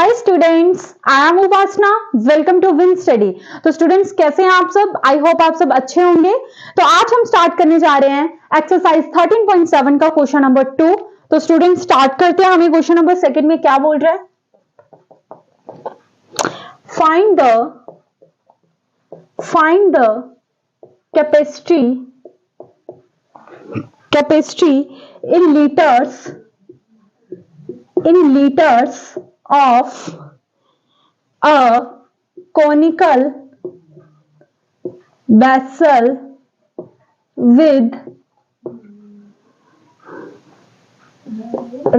Hi students, I am Upasana. Welcome to Win Study. तो students कैसे हैं आप सब? आई होप आप सब अच्छे होंगे। तो आज हम स्टार्ट करने जा रहे हैं एक्सरसाइज 13.7 का क्वेश्चन नंबर 2। तो स्टूडेंट्स स्टार्ट करते हैं। हमें क्वेश्चन नंबर सेकंड में क्या बोल रहा है? Find the capacity in liters of a conical vessel with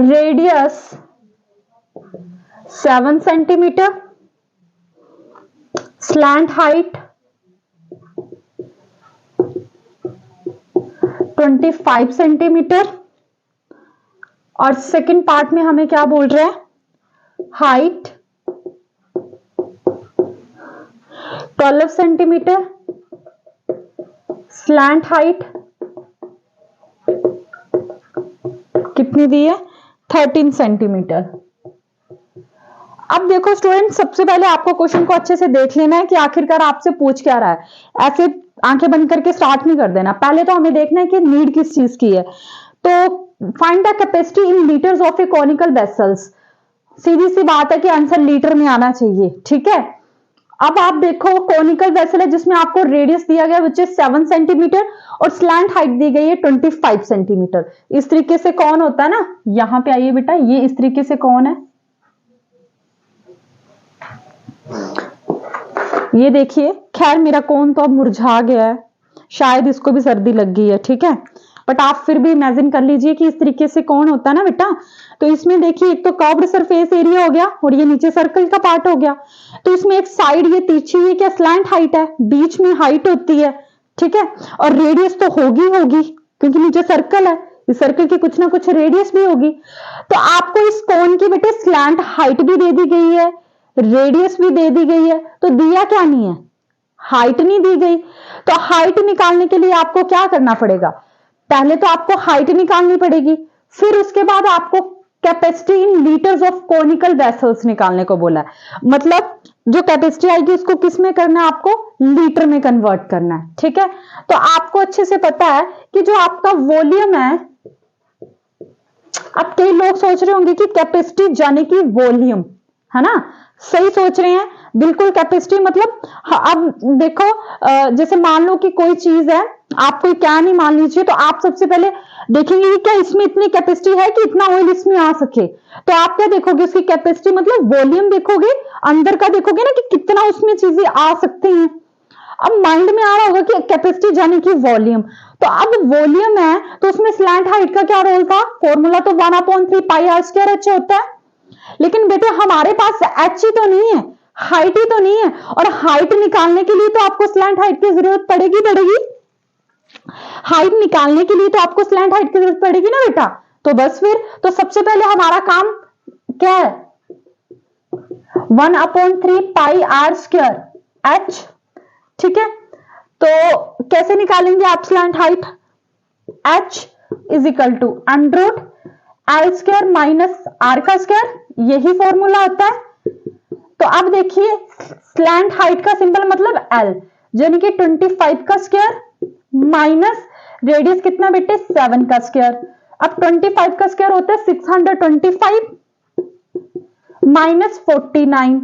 radius 7 centimeter, slant height 25 centimetre, और सेकंड पार्ट में हमें क्या बोल रहा है? हाइट 12 सेंटीमीटर, स्लैंट हाइट कितनी दी है? 13 सेंटीमीटर। अब देखो स्टूडेंट, सबसे पहले आपको क्वेश्चन को अच्छे से देख लेना है कि आखिरकार आपसे पूछ क्या रहा है। ऐसे आंखें बंद करके स्टार्ट नहीं कर देना। पहले तो हमें देखना है कि नीड किस चीज की है। तो find the capacity in litres of a conical vessels. सीधी सी बात है कि आंसर लीटर में आना चाहिए, ठीक है। अब आप देखो, कॉनिकल वेसल है जिसमें आपको रेडियस दिया गया विच इज 7 सेंटीमीटर और स्लैंट हाइट दी गई है 25 सेंटीमीटर। इस तरीके से कौन होता है ना, यहां पे आइए बेटा, ये इस तरीके से कौन है, ये देखिए। खैर मेरा कौन तो अब मुरझा गया है, शायद इसको भी सर्दी लग गई है, ठीक है। बट आप फिर भी इमेजिन कर लीजिए कि इस तरीके से कौन होता है ना बेटा। तो इसमें देखिए, एक तो कर्व्ड सरफेस एरिया हो गया और ये नीचे सर्कल का पार्ट हो गया। तो इसमें एक साइड ये तिरछी हुई क्या स्लैंट हाइट है, बीच में हाइट होती है, ठीक है। और रेडियस तो होगी क्योंकि नीचे सर्कल है, इस सर्कल की कुछ ना कुछ रेडियस भी होगी। तो आपको इस कोन की बेटे स्लैंट हाइट भी दे दी गई है, रेडियस भी दे दी गई है। तो दिया क्या नहीं है? हाइट नहीं दी गई। तो हाइट निकालने के लिए आपको क्या करना पड़ेगा? पहले तो आपको हाइट निकालनी पड़ेगी, फिर उसके बाद आपको capacity in litres of conical vessels निकालने को बोला है। मतलब जो कैपेसिटी आएगी उसको किस में करना है? आपको लीटर में कन्वर्ट करना है, ठीक है। तो आपको अच्छे से पता है कि जो आपका वॉल्यूम है, अब कई लोग सोच रहे होंगे कि कैपेसिटी जाने की वॉल्यूम है ना, सही सोच रहे हैं बिल्कुल। कैपेसिटी मतलब अब देखो, जैसे मान लो कि कोई चीज है, आप कोई कैन ही मान लीजिए, तो आप सबसे पहले देखेंगे कि क्या इसमें इतनी कैपेसिटी है कि इतना ऑयल इसमें आ सके। तो आप क्या देखोगे? उसकी कैपेसिटी मतलब वॉल्यूम देखोगे, अंदर का देखोगे ना कि कितना उसमें चीजें आ सकती हैं। अब माइंड में आ रहा होगा कि कैपेसिटी जाने की वॉल्यूम। तो अब वॉल्यूम है तो उसमें स्लैंट हाइट का क्या रोल था? फॉर्मूला तो 1/3 पाई आर स्क्वायर एच होता है। लेकिन बेटे हमारे पास एच ही तो नहीं है, हाइट ही तो नहीं है, और हाइट निकालने के लिए तो आपको स्लैंट हाइट की जरूरत पड़ेगी। हाइट निकालने के लिए तो आपको स्लैंट हाइट की जरूरत पड़ेगी ना बेटा। तो बस फिर तो सबसे पहले हमारा काम क्या है? 1/3 पाई आर स्क्वायर एच, ठीक है। तो कैसे निकालेंगे आप slant height? H is equal to under L square minus R का स्क्वायर, यही फॉर्मूला होता है। तो अब देखिए, स्लैंट हाइट का सिंपल मतलब एल, यानी कि 25 का स्क्वायर माइनस रेडियस कितना बेटे? 7 का स्क्वायर। अब 25 का स्क्वायर होता है 625 माइनस 49।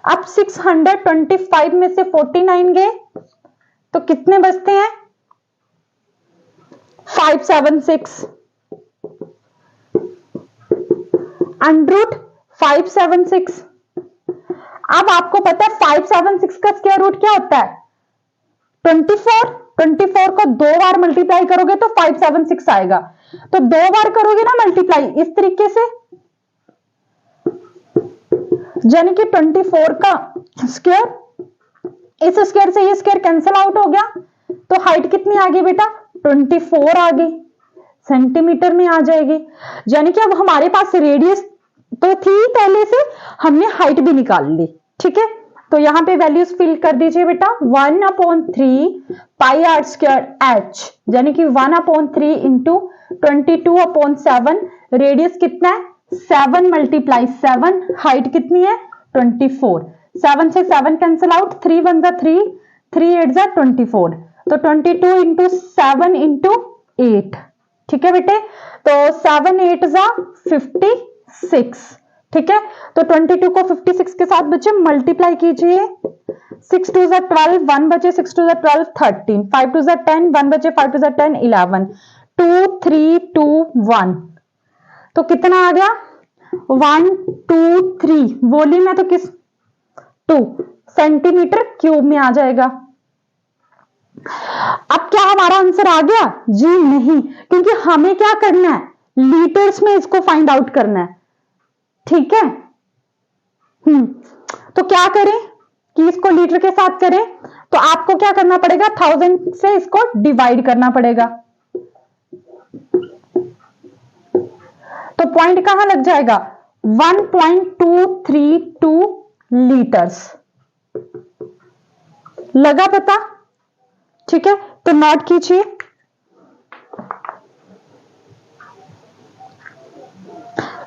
अब 625 में से 49 गए तो कितने बचते हैं? 576 अंडर 576। अब आपको पता है 576 का स्क्वायर रूट क्या होता है? 24 को 2 बार मल्टीप्लाई करोगे तो 576 आएगा। तो 2 बार करोगे ना मल्टीप्लाई इस तरीके से, यानी कि 24 का स्क्वायर, इस स्क्वायर से ये स्क्वायर कैंसिल आउट हो गया। तो हाइट कितनी आ गई बेटा? 24 आ गई, सेंटीमीटर में आ जाएगी। यानी कि अब हमारे पास रेडियस तो थी पहले से, हमने हाइट भी निकाल ली, ठीक है। तो यहां पे वैल्यूज फिल कर दीजिए बेटा। 1/3 पाई आर स्क्वायर एच, यानी कि 1/3 इंटू 22/7, रेडियस कितना है? 7 मल्टीप्लाई 7, हाइट कितनी है 24, 7 से 7 कैंसिल आउट, 3 1 जा 3, 3 8 जा 24, तो 22 इंटू 7 इंटू 8, ठीक है बेटे। तो 7 8 जा 56, ठीक है। तो 22 को 56 के साथ बच्चे मल्टीप्लाई कीजिए, 6 2 जा 12, 1 बचे, 6 2 जा 12 13, 5 2 जा 10, 1 बचे, 5 2 जा 10 11, 2 3 2 1, तो कितना आ गया 1 2 3, वॉल्यूम है तो किस 2 सेंटीमीटर क्यूब में आ जाएगा। अब क्या हमारा आंसर आ गया? जी नहीं, क्योंकि हमें क्या करना है, लीटर्स में इसको फाइंड आउट करना है, ठीक है। तो क्या करें कि इसको लीटर के साथ करें, तो आपको क्या करना पड़ेगा, 1000 से इसको डिवाइड करना पड़ेगा, तो पॉइंट कहां लग जाएगा 1.232 लीटर्स, लगा पता, ठीक है। तो नोट कीजिए,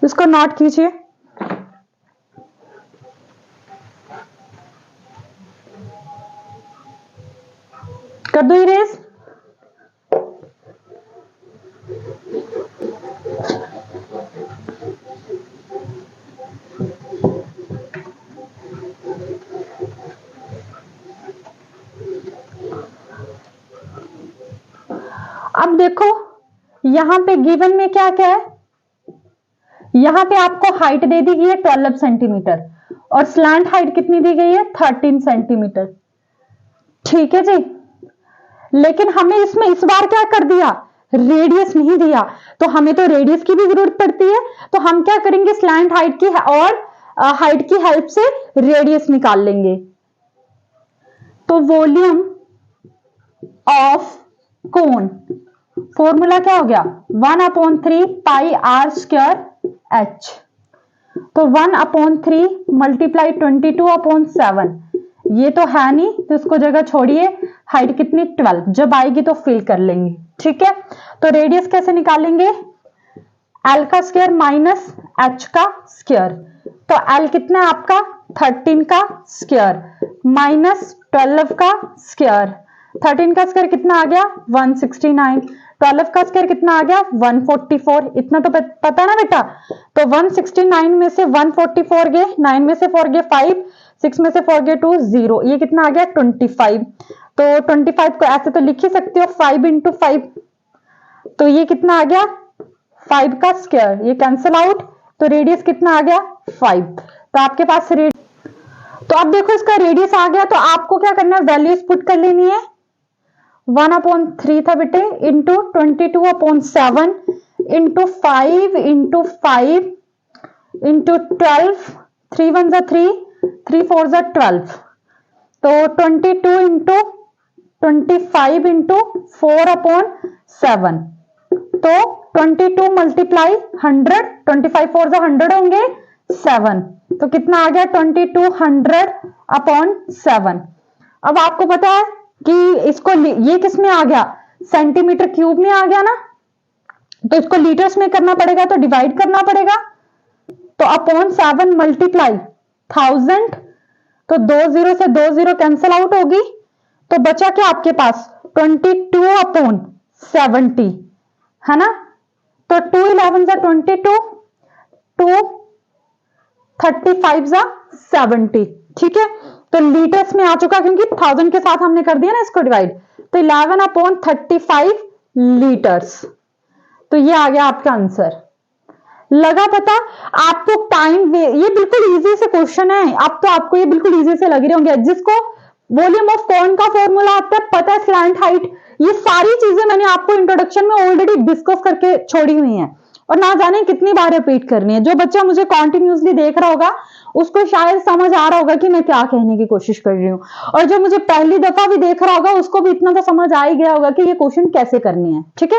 इसको नोट कीजिए, कर दो इरेज। अब देखो यहां पे गिवन में क्या क्या है, यहां पे आपको हाइट दे दी गई है 12 सेंटीमीटर और स्लैंट हाइट कितनी दी गई है 13 सेंटीमीटर, ठीक है जी। लेकिन हमें इसमें इस बार क्या कर दिया, रेडियस नहीं दिया, तो हमें तो रेडियस की भी जरूरत पड़ती है, तो हम क्या करेंगे स्लैंट हाइट की और हाइट की हेल्प से रेडियस निकाल लेंगे। तो वॉल्यूम ऑफ कोन फॉर्मूला क्या हो गया 1/3 पाई आर स्क्वायर एच, तो 1/3 मल्टीप्लाई 22/7, ये तो है नहीं तो इसको जगह छोड़िए, हाइट कितनी 12, जब आएगी तो फिल कर लेंगे, ठीक है। तो रेडियस कैसे निकालेंगे, एल का स्क्वायर माइनस एच का स्क्वायर, तो एल कितना है आपका 13 का स्क्वायर माइनस 12 का स्क्वायर, 13 का स्क्वायर कितना आ गया 169, 12 का स्क्वायर कितना आ गया 144, इतना तो पता ना बेटा। तो 169 में से 144 गए, 9 में से 4 गए 5, 6 में से 4 गए 2 0, ये कितना आ गया 25, तो 25 को ऐसे तो लिख ही सकते हो 5 इंटू 5, तो ये कितना आ गया 5 का स्क्वायर, ये कैंसिल आउट, तो रेडियस कितना आ गया 5, तो आपके पास तो अब देखो इसका रेडियस आ गया, तो आपको क्या करना है वैल्यूज पुट कर लेनी है, 1/3 था बेटे इंटू 22/7 इंटू 5 इंटू 5 इंटू 12, 3 1 जा 3, 3 4 जा 12, तो 22 इंटू 25 इंटू 4/7, तो 22 मल्टीप्लाई 100, 25 4 जा 100 होंगे 7, तो कितना आ गया 2200/7। अब आपको पता है कि इसको ये किस में आ गया सेंटीमीटर क्यूब में आ गया ना, तो इसको लीटर्स में करना पड़ेगा, तो डिवाइड करना पड़ेगा, तो /7 मल्टीप्लाई 1000, तो 20 से 20 कैंसिल आउट होगी, तो बचा क्या आपके पास 22/70 है ना, तो 2 11 जा 22, 2 35 जा 70, ठीक है। तो लीटर्स में आ चुका क्योंकि 1000 के साथ हमने कर दिया ना इसको डिवाइड, तो 11/35 लीटर्स, तो ये आ गया आपका आंसर, लगा पता। आपको टाइम ये बिल्कुल इजी से क्वेश्चन है, अब तो आपको ये बिल्कुल इजी से लग रहे होंगे, जिसको वॉल्यूम ऑफ कॉन का फॉर्मूला आता है, पता है स्लैंट हाइट, ये सारी चीजें मैंने आपको इंट्रोडक्शन में ऑलरेडी डिस्कस करके छोड़ी हुई हैं, और ना जाने कितनी बार रिपीट करनी है। जो बच्चा मुझे कॉन्टिन्यूसली देख रहा होगा उसको शायद समझ आ रहा होगा कि मैं क्या कहने की कोशिश कर रही हूँ, और जो मुझे पहली दफा भी देख रहा होगा उसको भी इतना तो समझ आ ही गया होगा कि ये क्वेश्चन कैसे करने हैं, ठीक है।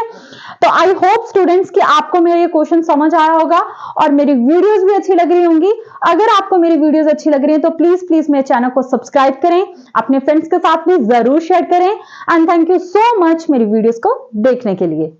तो आई होप स्टूडेंट्स कि आपको मेरा ये क्वेश्चन समझ आया होगा और मेरी वीडियोस भी अच्छी लग रही होंगी। अगर आपको मेरी वीडियोस अच्छी लग रही है तो प्लीज प्लीज मेरे चैनल को सब्सक्राइब करें, अपने फ्रेंड्स के साथ भी जरूर शेयर करें, and thank you so much मेरी वीडियोस को देखने के लिए।